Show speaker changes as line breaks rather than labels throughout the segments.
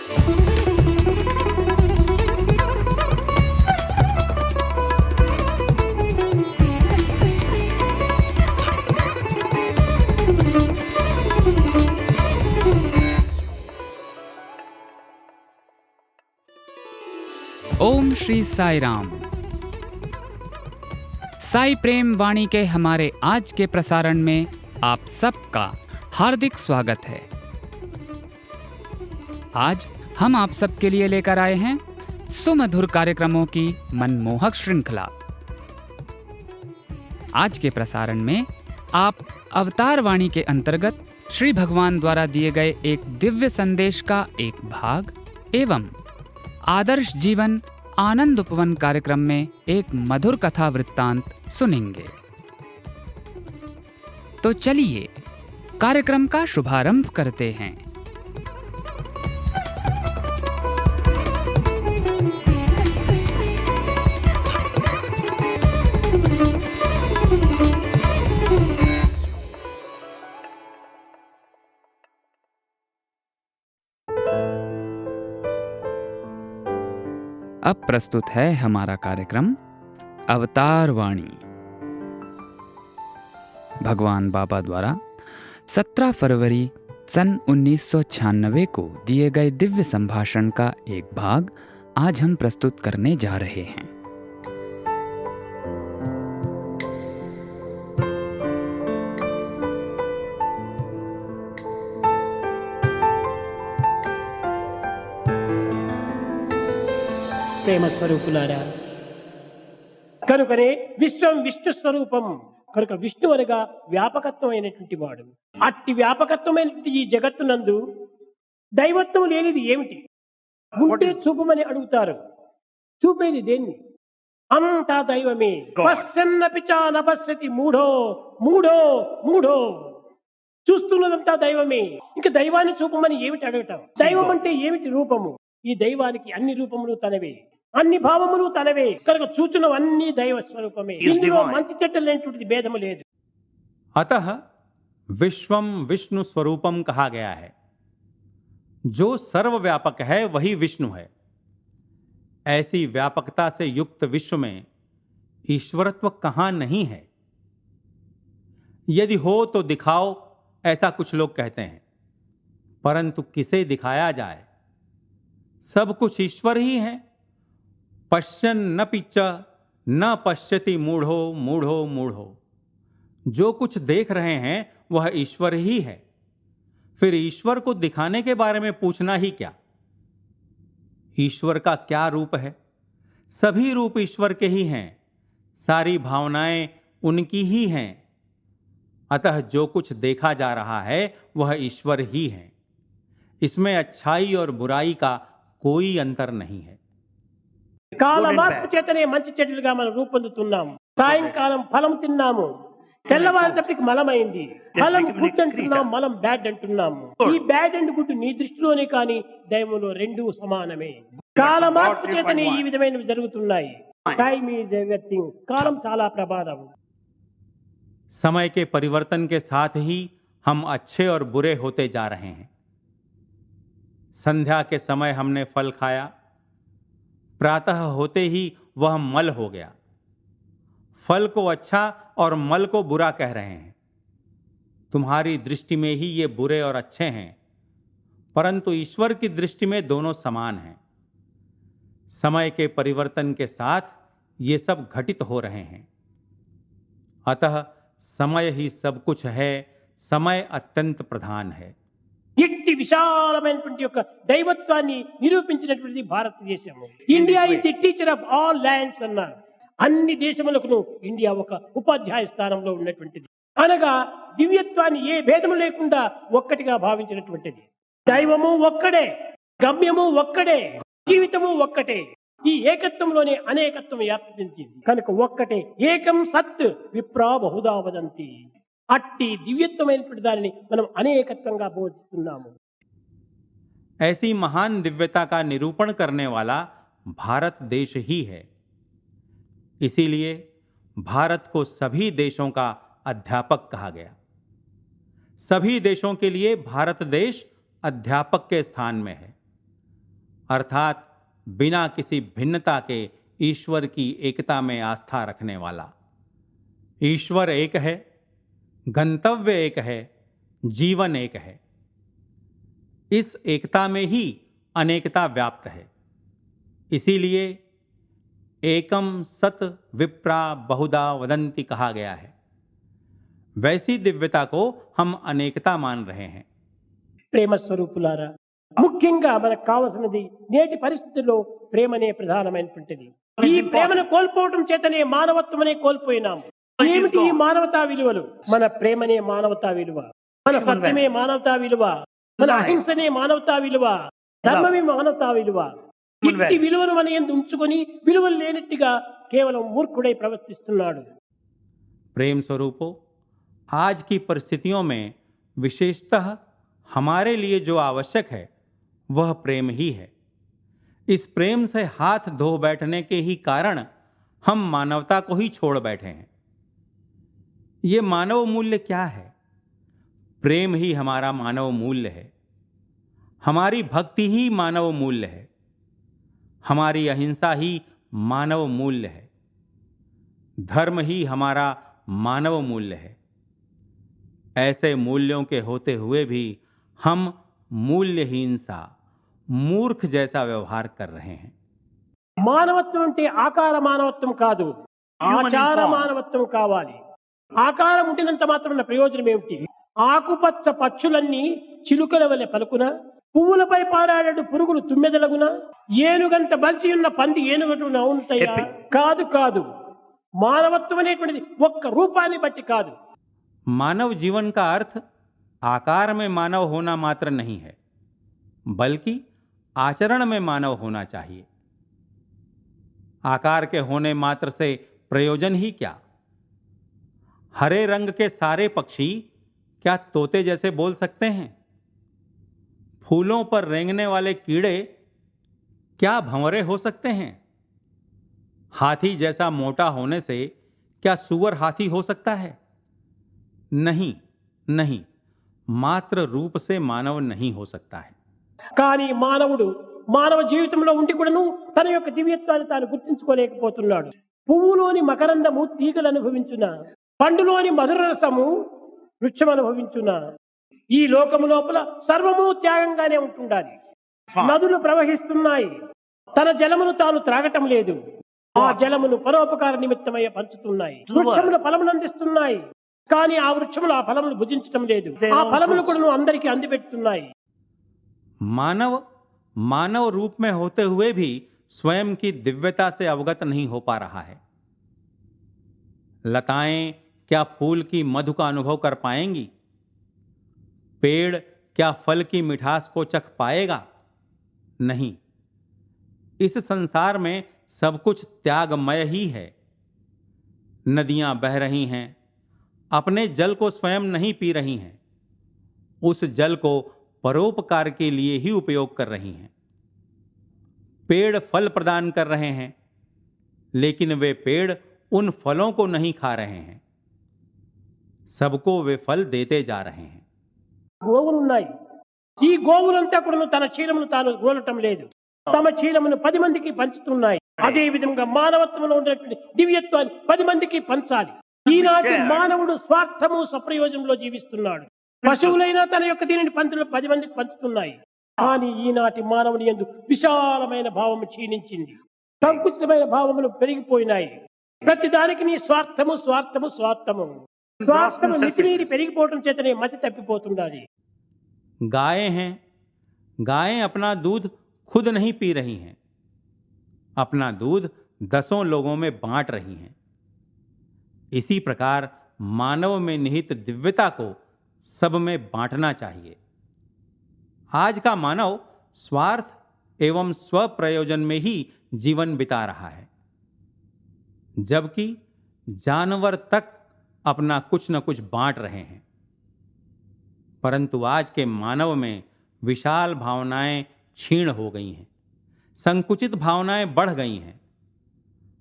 ओम श्री साई राम। साई प्रेम वाणी के हमारे आज के प्रसारण में आप सबका हार्दिक स्वागत है। आज हम आप सबके लिए लेकर आए हैं सुमधुर कार्यक्रमों की मनमोहक श्रृंखला। आज के प्रसारण में आप अवतार वाणी के अंतर्गत श्री भगवान द्वारा दिए गए एक दिव्य संदेश का एक भाग एवं आदर्श जीवन आनंद उपवन कार्यक्रम में एक मधुर कथा वृत्तांत सुनेंगे। तो चलिए कार्यक्रम का शुभारंभ करते हैं। अब प्रस्तुत है हमारा कार्यक्रम अवतार वाणी। भगवान बाबा द्वारा 17 फरवरी सन 1996 को दिए गए दिव्य संभाषण का एक भाग आज हम प्रस्तुत करने जा रहे हैं।
ప్రేమ స్వరూపులారా, కనుకనే విశ్వం విష్ణు స్వరూపం కనుక విష్ణు అనగా వ్యాపకత్వమైనటువంటి వాడు. అట్టి వ్యాపకత్వమైనటువంటి ఈ జగత్తునందు దైవత్వం లేనిది ఏమిటి? ఉంటే చూపమని అడుగుతారు. చూపేది దేన్ని? అంతా దైవమే. పశ్యన్నపి చ న పశ్యతి మూఢో మూఢో మూఢో. చూస్తున్నదంతా దైవమే. ఇంకా దైవాన్ని చూపమని ఏమిటి అడగటం? దైవం అంటే ఏమిటి? రూపము. ఈ దైవానికి అన్ని రూపములు తనవే, అన్ని భావములు తనవే కనుక చూచున్నవన్నీ దైవ స్వరూపమే. ఇందులో మంచి చెడ్డలేనటువంటిది భేదము లేదు.
अतः विश्वम विष्णु स्वरूपम कहा गया है। जो सर्वव्यापक है वही विष्णु है। ऐसी व्यापकता से युक्त विश्व में ईश्वरत्व कहां नहीं है? यदि हो तो दिखाओ, ऐसा कुछ लोग कहते हैं, परंतु किसे दिखाया जाए? सब कुछ ईश्वर ही है। पश्यन् न पिच न पश्यति मूढ़ो मूढ़ो मूढ़ो। जो कुछ देख रहे हैं वह ईश्वर ही है। फिर ईश्वर को दिखाने के बारे में पूछना ही क्या? ईश्वर का क्या रूप है? सभी रूप ईश्वर के ही हैं। सारी भावनाएं उनकी ही हैं। अतः जो कुछ देखा जा रहा है वह ईश्वर ही है। इसमें अच्छाई और बुराई का कोई अंतर नहीं है।
కాల మార్పు చేతనే మంచి చెడ్డలుగా మనం రూపొందుతున్నాము. సాయంకాలం ఫలం తిన్నాము, తెల్లవారేటప్పటికి మలమైంది. ఫలం గుడ్ అంటున్నాం, మలం బ్యాడ్ అంటున్నాము. ఈ బ్యాడ్ అండ్ గుడ్ నీ దృష్టిలోనే కానీ దైవంలో రెండూ సమానమే. కాల మార్పు చేతనే ఈ విధమైనవి జరుగుతున్నాయి. Time is everything. కాలం చాలా ప్రమాదం.
समय के परिवर्तन के साथ ही हम अच्छे और बुरे होते जा रहे हैं। संध्या के समय हमने फल खाया, प्रातः होते ही वह मल हो गया। फल को अच्छा और मल को बुरा कह रहे हैं। तुम्हारी दृष्टि में ही ये बुरे और अच्छे हैं, परंतु ईश्वर की दृष्टि में दोनों समान हैं। समय के परिवर्तन के साथ ये सब घटित हो रहे हैं। अतः समय ही सब कुछ है। समय अत्यंत प्रधान है।
ఇట్టి విశాలమైనటువంటి యొక్క దైవత్వాన్ని నిరూపించినటువంటి భారతదేశము. India is the teacher of all lands అన్నారు. అన్ని దేశములకు ఇండియా ఒక ఉపాధ్యాయ స్థానంలో ఉన్నటువంటిది. అనగా దివ్యత్వాన్ని ఏ భేదము లేకుండా ఒక్కటిగా భావించినటువంటిది. దైవము ఒక్కడే, గమ్యము ఒక్కడే, జీవితము ఒక్కటే. ఈ ఏకత్వంలోనే అనేకత్వం వ్యాప్తించింది కనుక ఒక్కటే. ఏకం సత్ విప్రా బహుదా వదంతి. అట్టి దివ్యత్వమైనటువంటి దానిని మనం అనేకత్వంగా బోధిస్తున్నాము.
ऐसी महान दिव्यता का निरूपण करने वाला भारत देश ही है। इसीलिए भारत को सभी देशों का अध्यापक कहा गया। सभी देशों के लिए भारत देश अध्यापक के स्थान में है। अर्थात बिना किसी भिन्नता के ईश्वर की एकता में आस्था रखने वाला। ईश्वर एक है, गंतव्य एक है, जीवन एक है। इस एकता में ही अनेकता व्याप्त है। इसीलिए एकम सत विप्रा बहुधा वदंती कहा गया है। वैसी दिव्यता को हम अनेकता मान रहे हैं।
ప్రేమ స్వరూపులారా, ముఖ్యంగా మనకు కావలసినది నేటి పరిస్థితుల్లో ప్రేమనే ప్రధానమైనటువంటిది. ఈ ప్రేమను కోల్పోవటం చేతనే మానవత్వమనే కోల్పోయినాము. ఏమిటి ఈ మానవతా విలువలు? మన ప్రేమనే మానవతా విలువ, మన సత్యమే మానవతా విలువ, మన అహింసనే మానవతా విలువ, ధర్మమే మానవతా విలువ. ఇట్టి విలువను మన యందు ఉంచుకొని విలువలు లేనట్టుగా కేవలం మూర్ఖుడై ప్రవర్తిస్తున్నాడు.
प्रेम स्वरूपो, आज की परिस्थितियों में विशेषतः हमारे लिए जो आवश्यक है वह प्रेम ही है। इस प्रेम से हाथ धो बैठने के ही कारण हम मानवता को ही छोड़ बैठे हैं। ये मानव मूल्य क्या है? प्रेम ही हमारा मानव मूल्य है। हमारी भक्ति ही मानव मूल्य है। हमारी अहिंसा ही मानव मूल्य है। धर्म ही हमारा मानव मूल्य है। ऐसे मूल्यों के होते हुए भी हम मूल्यहीन सा, मूर्ख जैसा व्यवहार कर रहे हैं।
మానవత్వం అంటే ఆకార మానవత్వం కాదు, ఆచార మానవత్వం కావాలి. ఆకారం ఉండినంత మాత్రం ప్రయోజనం ఏమిటి? ఆకుపచ్చ పచ్చులన్నీ చిలుకల వలె పలుకున, పువ్వులపై పారాడు పురుగులు తుమ్మెదలగున, ఏనుగంత బలిచి ఉన్న పంది ఏనుగటు నవ్వుతాయా? కాదు కాదు. మానవత్వం అనేటువంటిది ఒక్క రూపాన్ని బట్టి కాదు.
मानव जीवन का अर्थ आकार में मानव होना मात्र नहीं है, बल्कि आचरण में मानव होना चाहिए। आकार के होने मात्र से प्रयोजन ही क्या? हरे रंग के सारे पक्षी क्या तोते जैसे बोल सकते हैं? फूलों पर रेंगने वाले कीड़े क्या भंवरे हो सकते हैं? हाथी जैसा मोटा होने से क्या सूअर हाथी हो सकता है? नहीं नहीं, मात्र रूप से मानव नहीं हो सकता है।
కానీ మానవుడు మానవ జీవితంలో ఉండి కూడాను తన యొక్క దివ్యత్వాన్ని తాను గుర్తించుకోలేకపోతున్నాడు. పువ్వులోని మకరందము తీగలు అనుభవించున, పండులోని మధుర రసము వృక్షం అనుభవించున. ఈ లోకము లోపల సర్వము త్యాగంగానే ఉంటుండాలి. నదులు ప్రవహిస్తున్నాయి, తన జలమును తాను త్రాగటం లేదు. ఆ జలమును పరోపకార నిమిత్తమై పంచుతున్నాయి. వృక్షములు ఫలమును అందిస్తున్నాయి, కానీ ఆ వృక్షములు ఆ ఫలములు భుజించటం లేదు. ఆ ఫలములు కూడా అందరికీ అందిపెడుతున్నాయి.
मानव मानव रूप में होते हुए भी स्वयं की दिव्यता से अवगत नहीं हो पा रहा है। लताएं क्या फूल की मधु का अनुभव कर पाएंगी? पेड़ क्या फल की मिठास को चख पाएगा? नहीं। इस संसार में सब कुछ त्यागमय ही है। नदियां बह रही हैं, अपने जल को स्वयं नहीं पी रही हैं, उस जल को परोपकार के लिए ही उपयोग कर रही हैं। पेड़ फल प्रदान कर रहे हैं, लेकिन वे पेड़ उन फलों को नहीं खा रहे हैं, सबको वे फल देते जा रहे हैं।
గోవులున్నాయి. ఈ గోవులంతా కూడా తన క్షీరమును తాను గోలటం లేదు, తమ క్షీరమును 10 మందికి పంచుతున్నాయి. అదే విధంగా మానవత్వంలో ఉన్నటువంటి దివ్యత్వాన్ని 10 మందికి పంచాలి. ఈనాటి మానవుడు స్వార్థము సప్రయోజనంలో జీవిస్తున్నాడు. పశువులైనా తన యొక్క దీనిని 10 మందికి పంచుతున్నాయి. కానీ ఈనాటి మానవుని యందు విశాలమైన భావము క్షీణించింది, సంకుచితమైన భావములు పెరిగిపోయినాయి. ప్రతి దానికి నీ స్వార్థము స్వార్థము స్వార్థము స్వార్థము మితిమీరి పెరిగిపోవటం చేతనే మతి తప్పిపోతుండాలి.
गायें हैं, गायें अपना दूध खुद नहीं पी रही हैं, अपना दूध 10 लोगों में बांट रही हैं। इसी प्रकार मानव में निहित दिव्यता को सब में बांटना चाहिए। आज का मानव स्वार्थ एवं स्वप्रयोजन में ही जीवन बिता रहा है, जबकि जानवर तक अपना कुछ न कुछ बांट रहे हैं। परंतु आज के मानव में विशाल भावनाएं क्षीण हो गई हैं, संकुचित भावनाएं बढ़ गई हैं।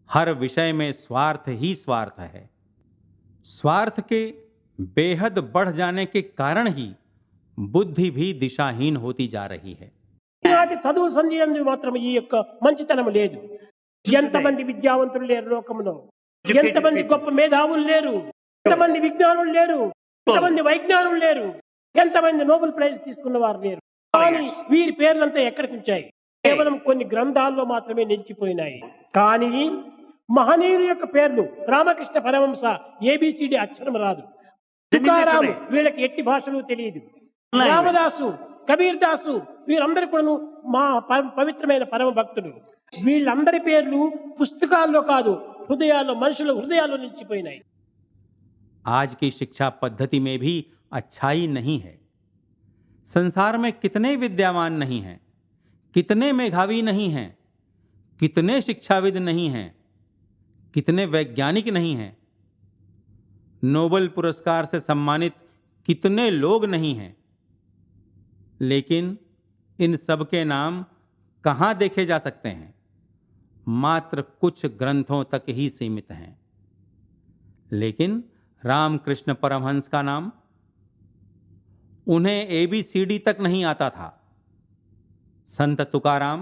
हर विषय में स्वार्थ ही स्वार्थ है। स्वार्थ के बेहद बढ़ जाने के कारण ही बुद्धि भी दिशाहीन होती जा रही है।
ఈనాటి చదువులు సంధ్యందు మాత్రం ఈ యొక్క మంచితనం లేదు. ఎంతమంది విద్యావంతులు లేరు లోకంలో, ఎంతమంది గొప్ప మేధావులు లేరు, ఎంతమంది విజ్ఞానులు లేరు, ఎంతమంది వైజ్ఞానులు లేరు, ఎంతమంది నోబెల్ ప్రైజ్ తీసుకున్న వారు లేరు. కానీ వీరి పేర్లంతా ఎక్కడికి వచ్చాయి? కేవలం కొన్ని గ్రంథాల్లో మాత్రమే నిలిచిపోయినాయి. కానీ మహనీయుల యొక్క పేర్లు రామకృష్ణ పరమహంస ఏబిసిడి అక్షరం రాదు, తుకారాము వీళ్ళకి ఎట్టి భాషలు తెలియదు, రామదాసు, కబీర్ దాసు వీరందరూ కూడా మా పవిత్రమైన పరమ భక్తులు. వీళ్ళందరి పేర్లు పుస్తకాల్లో కాదు, హృదయాల్లో, మనుషుల హృదయాల్లో నిలిచిపోయినాయి.
आज की शिक्षा पद्धति में भी अच्छाई नहीं है। संसार में कितने विद्यावान नहीं हैं, कितने मेधावी नहीं हैं, कितने शिक्षाविद नहीं हैं, कितने वैज्ञानिक नहीं हैं, नोबेल पुरस्कार से सम्मानित कितने लोग नहीं हैं, लेकिन इन सब के नाम कहाँ देखे जा सकते हैं? मात्र कुछ ग्रंथों तक ही सीमित हैं। लेकिन रामकृष्ण परमहंस का नाम, उन्हें एबीसीडी तक नहीं आता था। संत तुकाराम,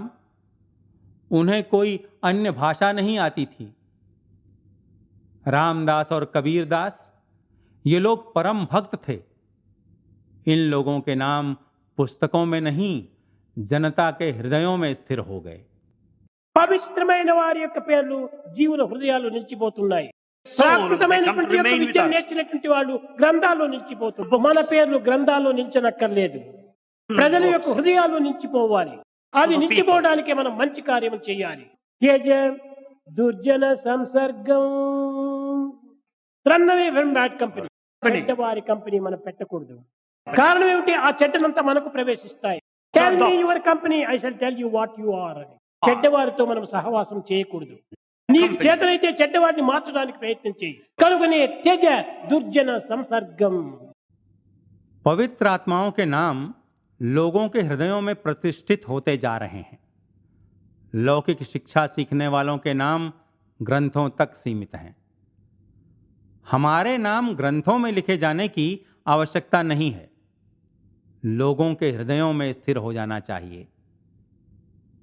उन्हें कोई अन्य भाषा नहीं आती थी। रामदास और कबीरदास, ये लोग परम भक्त थे। इन लोगों के नाम पुस्तकों में नहीं, जनता के हृदयों में स्थिर हो गए।
పవిత్రమైన వారి యొక్క పేర్లు జీవుల హృదయాల్లో నిలిచిపోతున్నాయి. ప్రాకృతమైనటువంటి యొక్క విద్యను నేర్చినటువంటి వాళ్ళు గ్రంథాల్లో నిలిచిపోతున్నారు. మన పేర్లు గ్రంథాల్లో నిలిచనక్కర్లేదు, ప్రజల యొక్క హృదయాల్లో నిలిచిపోవాలి. అది నిలిచిపోవడానికే మనం మంచి కార్యం చేయాలి. త్యజ దుర్జన సంసర్గం, run away from bad company. చెడ్డవారి కంపెనీ మనం పెట్టకూడదు. కారణం ఏమిటి? ఆ చెడ్డనంతా మనకు ప్రవేశిస్తాయి. Tell me your company, I shall tell you what you are అని. చెడ్డవారితో మనం సహవాసం చేయకూడదు. నీకు చేతనైతే చెడ్డవాడిని మార్చడానికి ప్రయత్నం చేయి. కనుకనే త్యజ దుర్జన సంసర్గం.
पवित्र आत्माओं के नाम लोगों के हृदयों में प्रतिष्ठित होते जा रहे हैं। लौकिक शिक्षा सीखने वालों के नाम ग्रंथों तक सीमित हैं। हमारे नाम ग्रंथों में लिखे जाने की आवश्यकता नहीं है, लोगों के हृदयों में स्थिर हो जाना चाहिए।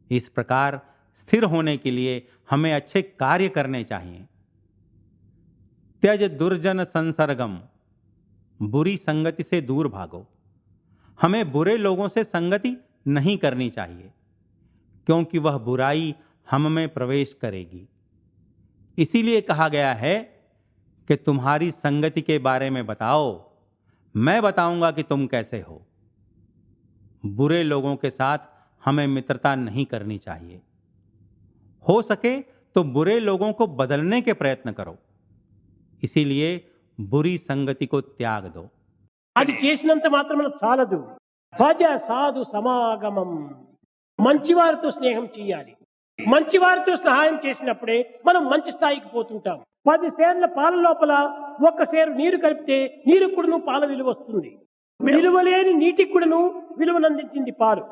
इस प्रकार स्थिर होने के लिए हमें अच्छे कार्य करने चाहिए। त्यज दुर्जन संसर्गम, बुरी संगति से दूर भागो। हमें बुरे लोगों से संगति नहीं करनी चाहिए, क्योंकि वह बुराई हम में प्रवेश करेगी। इसीलिए कहा गया है कि तुम्हारी संगति के बारे में बताओ, मैं बताऊंगा कि तुम कैसे हो। बुरे लोगों के साथ हमें मित्रता नहीं करनी चाहिए। हो सके तो बुरे लोगों को बदलने के प्रयत्न करो। इसीलिए बुरी संगति को त्याग दो।
అది చేసినంత మాత్రమే చాలదు. భజ సాధు సమాగమం, మంచివారితో స్నేహం చేయాలి. మంచివారితో సహాయం చేసినప్పుడే మనం మంచి స్థాయికి పోతుంటాం. 10 సేర్ల పాల లోపల 1 సేరు నీరు కలిపితే నీరు కూడాను పాల విలువ వస్తుంది. విలువలేని నీటికి కూడాను విలువనందించింది పాలు.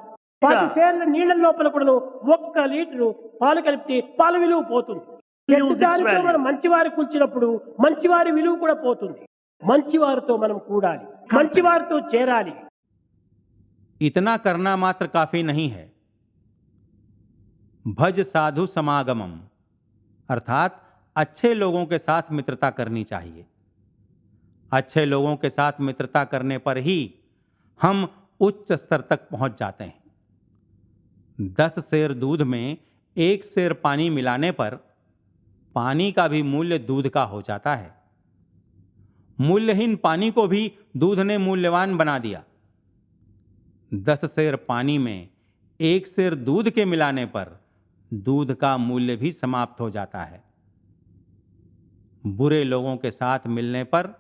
10 సేర్ల నీళ్ల లోపల కూడాను 1 లీటరు పాలు కలిపితే పాల విలువ పోతుంది. చెడ్డదారితో మనం మంచివారి కూర్చున్నప్పుడు మంచివారి విలువ కూడా పోతుంది. మంచివారితో మనం కూడాలి, మంచివారితో చేరాలి.
इतना करना मात्र काफी नहीं है। भज साधु समागमम, अर्थात अच्छे लोगों के साथ मित्रता करनी चाहिए। अच्छे लोगों के साथ मित्रता करने पर ही हम उच्च स्तर तक पहुंच जाते हैं। 10 सेर दूध में 1 सेर पानी मिलाने पर पानी का भी मूल्य दूध का हो जाता है। मूल्यहीन पानी को भी दूध ने मूल्यवान बना दिया। 10 सेर पानी में 1 सेर दूध के मिलाने पर दूध का मूल्य भी समाप्त हो जाता है। बुरे लोगों के साथ मिलने पर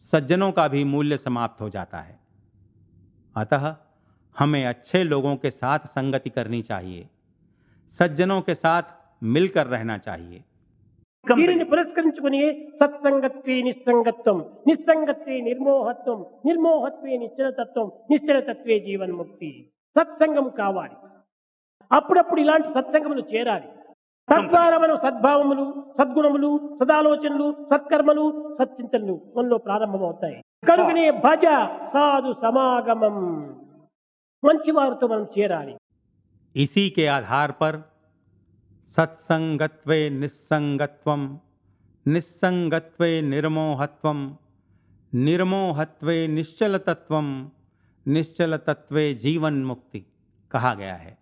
सज्जनों का भी मूल्य समाप्त हो जाता है। अतः हमें अच्छे लोगों के साथ संगति करनी चाहिए, सज्जनों के साथ मिलकर रहना चाहिए।
దీనిని పురస్కరించుకుని సత్సంగత్వే నిస్సంగత్వం, నిస్సంగత్వే నిర్మోహత్వం, నిర్మోహత్వే నిశ్చలతత్వం, నిశ్చలతత్వే జీవన్ముక్తి. సత్సంగం కావాలి. అప్పుడప్పుడు ఇలాంటి సత్సంగములు చేరాలి. తద్వారా మనం సద్భావములు, సద్గుణములు, సదాలోచనలు, సత్కర్మలు, సత్చింతనలు మనలో ప్రారంభమవుతాయి. కనుకనే భజ సాధు సమాగమం, మంచి వారితో మనం చేరాలి.
इसी के आधार पर सत्संगत्वे निस्संगत्वम, निस्संगत्वे निर्मोहत्वम, निर्मोहत्वे निश्चलतत्वम, निश्चलतत्वे जीवन मुक्ति कहा गया है।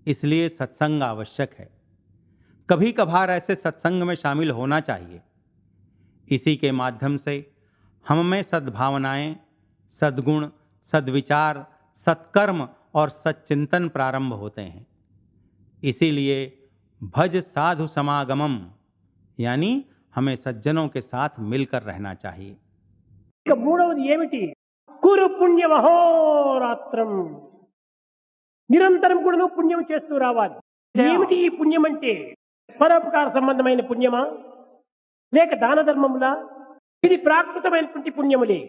इसलिए सत्संग आवश्यक है। कभी कभार ऐसे सत्संग में शामिल होना चाहिए। इसी के माध्यम से हम में सद्भावनाएं, सद्गुण, सद्विचार, सत्कर्म और सच्चिंतन प्रारंभ होते हैं। इसीलिए भज साधु समागमम, यानी हमें सज्जनों के साथ मिलकर रहना चाहिए।
ఇక మూడవది ఏమిటి? కురు పుణ్యమహోరాత్రం. నిరంతరం కూడా నువ్వు పుణ్యం చేస్తూ రావాలి. ఏమిటి ఈ పుణ్యం అంటే? పరోపకార సంబంధమైన పుణ్యమా, లేక దాన ధర్మములా? ఇది ప్రాకృతమైనటువంటి పుణ్యములే.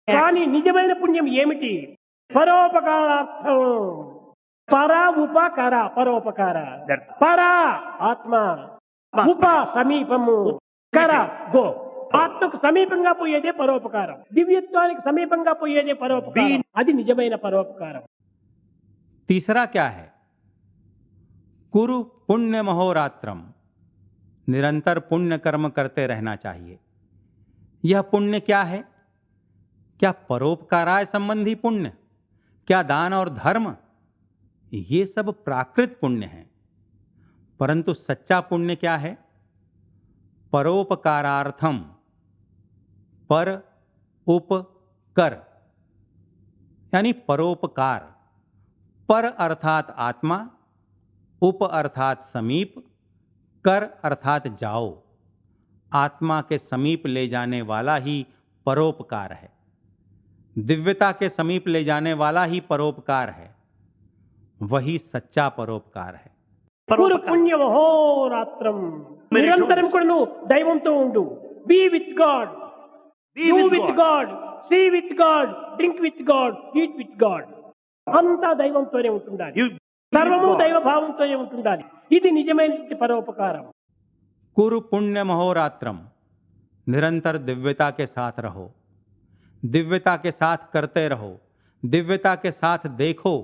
కానీ నిజమైన పుణ్యం ఏమిటి? పరోపకారార్థం. పర ఉపకార, పరోపకార. పర ఆత్మ, ఉప సమీపము, కర గో. ఆత్మకు సమీపంగా పోయేదే పరోపకారం, దివ్యత్వానికి సమీపంగా పోయేదే పరోపకారం. అది నిజమైన పరోపకారం.
तीसरा क्या है? कुरु पुण्य महोरात्रम, निरंतर पुण्य कर्म करते रहना चाहिए। यह पुण्य क्या है? क्या परोपकाराय संबंधी पुण्य, क्या दान और धर्म? ये सब प्राकृत पुण्य है। परंतु सच्चा पुण्य क्या है? परोपकारार्थम, पर उप कर, यानी परोपकार। पर अर्थात आत्मा, उप अर्थात समीप, कर अर्थात जाओ। आत्मा के समीप ले जाने वाला ही परोपकार है। दिव्यता के समीप ले जाने वाला ही परोपकार है। वही सच्चा परोपकार है।
కురు పుణ్యమహోరాత్రం. నిరంతరం కూడా నువ్వు దైవంతో ఉండు. Be with God, do with God, see with God, drink with God, eat with God. అంతా దైవంతోనే ఉంటుండాలి. సర్వము దైవ భావంతోనే ఉంటుండాలి. ఇది నిజమైన పరోపకారం.
कुरु पुण्य महोरात्रम, निरंतर दिव्यता के साथ रहो, दिव्यता के साथ करते रहो, दिव्यता के साथ देखो,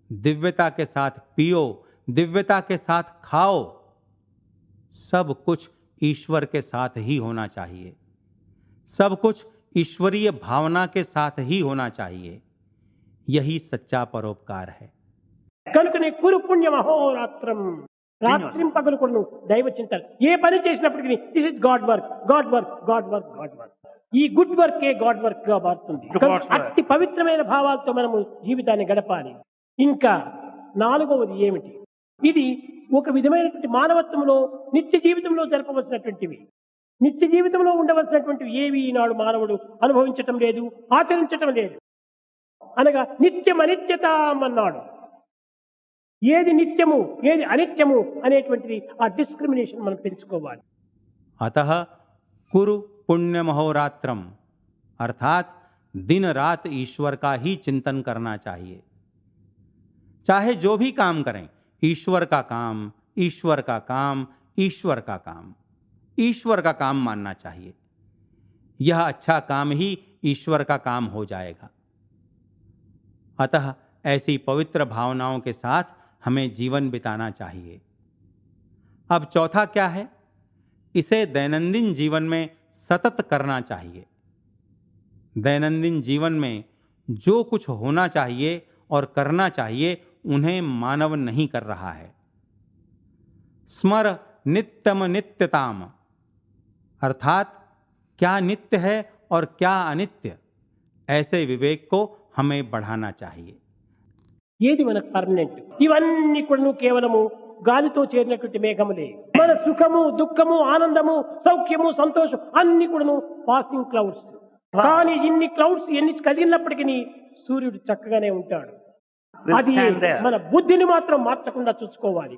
दिव्यता के साथ पियो, दिव्यता के साथ खाओ। सब कुछ ईश्वर के साथ ही होना चाहिए। सब कुछ ईश्वरीय भावना के साथ ही होना चाहिए। यही सच्चा परोपकार है।
కనుకనే కురు పుణ్యమహోరాత్రం. రాత్రిం పగలు కూడా నువ్వు దైవ చింతన. ఏ పని చేసినప్పటికీ this is God work, God work, God work, God work. ఈ గుడ్ వర్కే గాడ్ వర్క్ గా మారుతుంది. అతి పవిత్రమైన భావాలతో మనము జీవితాన్ని గడపాలి. ఇంకా నాలుగవది ఏమిటి? ఇది ఒక విధమైనటువంటి మానవత్వంలో నిత్య జీవితంలో జరపవలసినటువంటివి. నిత్య జీవితంలో ఉండవలసినటువంటివి ఏవి ఈనాడు మానవుడు అనుభవించటం లేదు, ఆచరించటం లేదు. అనగా నిత్యం అనిత్యతాం అన్నాడు. ఏది నిత్యము, ఏది అనిత్యము అనేటువంటిది ఆ డిస్క్రిమినేషన్ మనం తెలుసుకోవాలి.
अतः कुरु पुण्य महोरात्रम, अर्थात दिन रात ईश्वर का ही चिंतन करना चाहिए। चाहे जो भी काम करें, ईश्वर का काम, ईश्वर का काम, ईश्वर का काम, ईश्वर का काम मानना चाहिए। यह अच्छा काम ही ईश्वर का काम हो जाएगा। अतः ऐसी पवित्र भावनाओं के साथ हमें जीवन बिताना चाहिए। अब चौथा क्या है? इसे दैनंदिन जीवन में सतत करना चाहिए। दैनंदिन जीवन में जो कुछ होना चाहिए और करना चाहिए उन्हें मानव नहीं कर रहा है। स्मर नित्यम नित्यताम, अर्थात क्या नित्य है और क्या अनित्य, ऐसे विवेक को हमें बढ़ाना चाहिए।
ఏది మనకు పర్మనెంట్? ఇవన్నీ కూడా కేవలము గాలితో చేరినటువంటి మేఘములే. మన సుఖము, దుఃఖము, ఆనందము, సౌఖ్యము, సంతోషం అన్ని కూడా పాసింగ్ క్లౌడ్స్. కానీ ఇన్ని క్లౌడ్స్ ఎన్ని కదిలినప్పటికీ సూర్యుడు చక్కగానే ఉంటాడు. అది మన బుద్ధిని మాత్రం మార్చకుండా చూసుకోవాలి.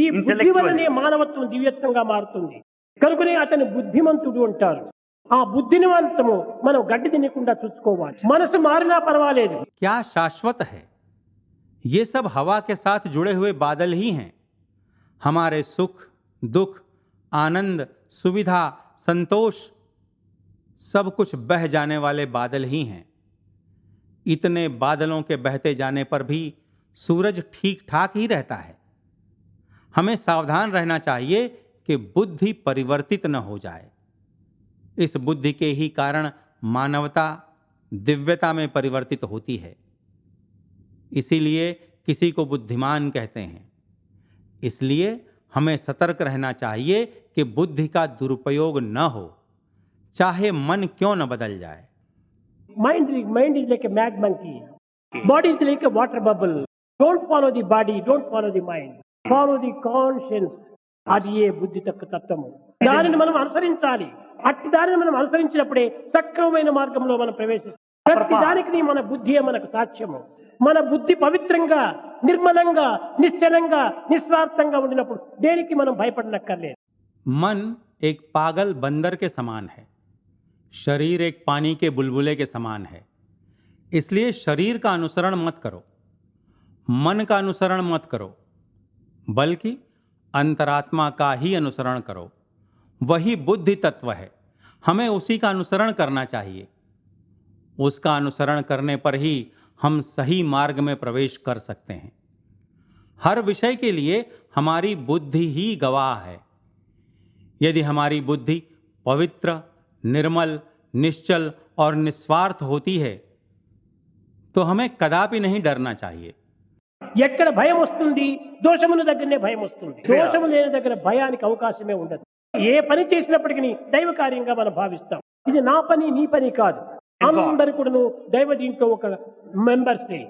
ఈ బుద్ధి వల్లనే మానవత్వం దివ్యత్వంగా మారుతుంది. కనుకనే అతని బుద్ధిమంతుడు అంటారు. ఆ బుద్ధిని మాత్రము మనం గడ్డి తినకుండా చూసుకోవాలి. మనసు మారినా పర్వాలేదు.
क्या शाश्वत है? ये सब हवा के साथ जुड़े हुए बादल ही हैं। हमारे सुख, दुख, आनंद, सुविधा, संतोष सब कुछ बह जाने वाले बादल ही हैं। इतने बादलों के बहते जाने पर भी सूरज ठीक ठाक ही रहता है। हमें सावधान रहना चाहिए कि बुद्धि परिवर्तित न हो जाए। इस बुद्धि के ही कारण मानवता दिव्यता में परिवर्तित होती है। इसीलिए किसी को बुद्धिमान कहते हैं। इसलिए हमें सतर्क रहना चाहिए कि बुद्धि का दुरुपयोग न हो, चाहे मन क्यों न बदल जाए।
Mind is like a mad monkey. Body is like a water bubble. Don't follow the body, don't follow the mind. Follow the conscience. అది ఏ బుద్ధి తత్వము. దానిని మనం అనుసరించాలి. అట్టి దానిని మనం అనుసరించినప్పుడే సక్రమమైన మార్గంలో మనం ప్రవేశిస్తాం. ప్రతి దానికి మన బుద్ధియే మనకు సాక్ష్యము. మన బుద్ధి పవిత్రంగా, నిర్మలంగా, నిశ్చలంగా, నిస్వార్థంగా ఉండినప్పుడు దేనికి మనం భయపడనక్కర్లేదు.
मन एक पागल बंदर के समान है, शरीर एक पानी के बुलबुले के समान है। इसलिए शरीर का अनुसरण मत करो, मन का अनुसरण मत करो, बल्कि अंतरात्मा का ही अनुसरण करो। वही बुद्धि तत्व है, हमें उसी का अनुसरण करना चाहिए। उसका अनुसरण करने पर ही हम सही मार्ग में प्रवेश कर सकते हैं। हर विषय के लिए हमारी बुद्धि ही गवाह है। यदि हमारी बुद्धि पवित्र, निर्मल, निश्चल और निस्वार्थ होती है तो हमें कदापि नहीं डरना चाहिए।
ఎక్కడ భయం వస్తుంది, దోషముల దగ్గరనే భయం వస్తుంది. దోషము లేని దగ్గర భయానికి అవకాశమే ఉండదు. ఏ పని చేసినప్పటికీ దైవ కార్యంగా మనం భావిస్తాం. ఇది నా పని, నీ పని కాదు. అందరూ కూడాను దైవ దీంట్లో ఒక మెంబర్సే.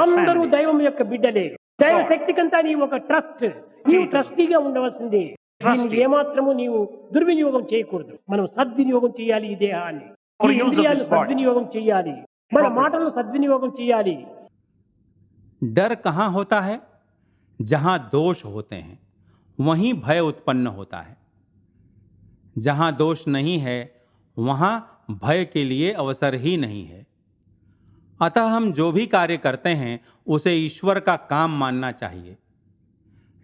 అందరూ దైవం యొక్క బిడ్డలే. దైవ శక్తికంతా నీవు ఒక ట్రస్ట్, నీవు ట్రస్టీగా ఉండవలసిందే. దీన్ని ఏమాత్రము నీవు దుర్వినియోగం చేయకూడదు. మనం సద్వినియోగం చేయాలి. ఈ దేహాన్ని, ఈ ఇంద్రియాలను సద్వినియోగం చేయాలి. మన మాటలను సద్వినియోగం చేయాలి.
डर कहाँ होता है? जहां दोष होते हैं वहीं भय उत्पन्न होता है। जहां दोष नहीं है वहां भय के लिए अवसर ही नहीं है। अतः हम जो भी कार्य करते हैं उसे ईश्वर का काम मानना चाहिए।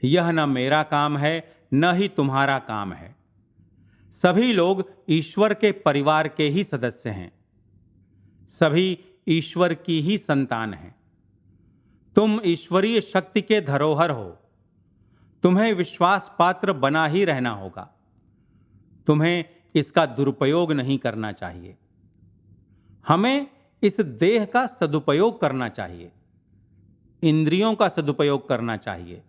यह न मेरा काम है न ही तुम्हारा काम है। सभी लोग ईश्वर के परिवार के ही सदस्य हैं। सभी ईश्वर की ही संतान हैं। तुम ईश्वरीय शक्ति के धरोहर हो। तुम्हें विश्वास पात्र बना ही रहना होगा। तुम्हें इसका दुरुपयोग नहीं करना चाहिए। हमें इस देह का सदुपयोग करना चाहिए, इंद्रियों का सदुपयोग करना चाहिए,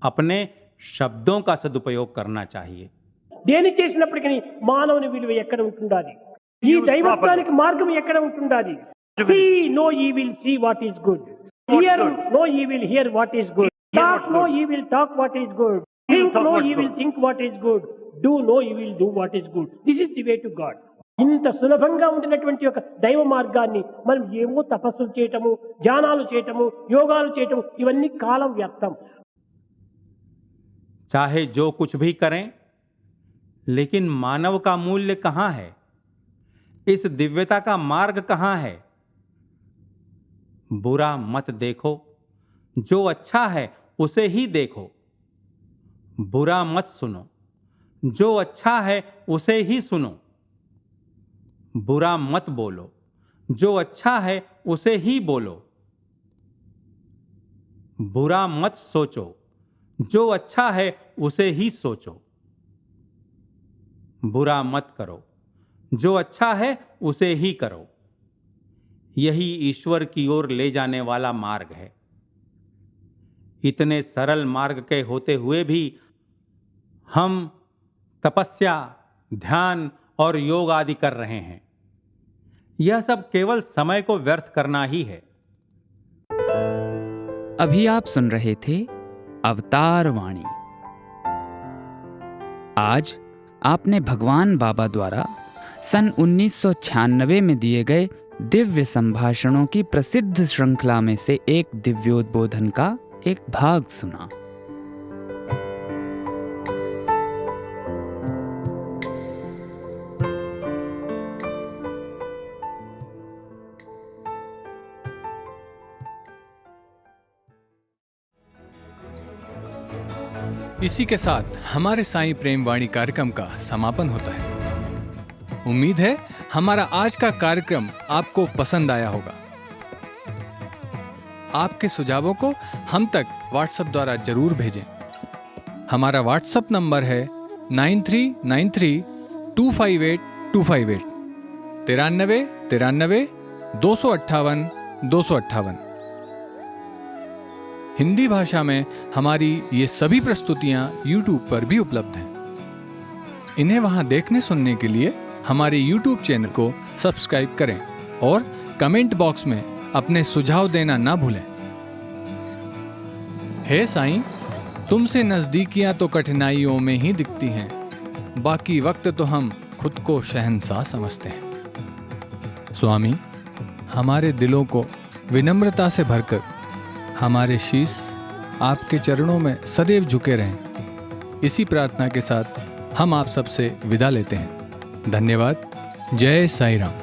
अपने शब्दों का सदुपयोग करना चाहिए।
దేని చేసినప్పటికీ మానవుని విలువ ఎక్కడ ఉంటుండాలి? ఈ దైవత్వానికి మార్గం ఎక్కడ ఉంటుండాలి? See no evil, see what is good. Hear no evil, hear what is good. Talk no evil, talk what is good. Think no evil, think what is good. Do no evil, do what is good. This is the way to God. ఇంత సులభంగా ఉండినటువంటి ఒక దైవ మార్గాన్ని మనం ఏమో తపస్సులు చేయటము, ధ్యానాలు చేయటము, యోగాలు చేయటము, ఇవన్నీ కాలం వ్యర్థం.
चाहे जो कुछ भी करें, लेकिन मानव का मूल्य कहां है? इस दिव्यता का मार्ग कहां है? बुरा मत देखो, जो अच्छा है उसे ही देखो। बुरा मत सुनो, जो अच्छा है उसे ही सुनो। बुरा मत बोलो, जो अच्छा है उसे ही बोलो। बुरा मत सोचो, जो अच्छा है उसे ही सोचो। बुरा मत करो, जो अच्छा है उसे ही करो। यही ईश्वर की ओर ले जाने वाला मार्ग है। इतने सरल मार्ग के होते हुए भी हम तपस्या, ध्यान और योग आदि कर रहे हैं। यह सब केवल समय को व्यर्थ करना ही है।
अभी आप सुन रहे थे अवतार वाणी। आज आपने भगवान बाबा द्वारा सन 1996 में दिए गए दिव्य संभाषणों की प्रसिद्ध श्रृंखला में से एक दिव्योद्बोधन का एक भाग सुना।
इसी के साथ हमारे साईं प्रेम वाणी कार्यक्रम का समापन होता है। उम्मीद है हमारा आज का कार्यक्रम आपको पसंद आया होगा। आपके सुझावों को हम तक व्हाट्सएप द्वारा जरूर भेजें। हमारा व्हाट्सएप नंबर है 9393258258 93 93 258 258। हिंदी भाषा में हमारी ये सभी प्रस्तुतियां YouTube पर भी उपलब्ध हैं। इन्हें वहां देखने सुनने के लिए हमारे YouTube चैनल को सब्सक्राइब करें और कमेंट बॉक्स में अपने सुझाव देना ना भूलें। हे साईं, तुमसे नजदीकियां तो कठिनाइयों में ही दिखती हैं, बाकी वक्त तो हम खुद को शहंशाह समझते हैं। स्वामी, हमारे दिलों को विनम्रता से भरकर हमारे शीश आपके चरणों में सदैव झुके रहें। इसी प्रार्थना के साथ हम आप सबसे विदा लेते हैं। धन्यवाद। जय साईं राम।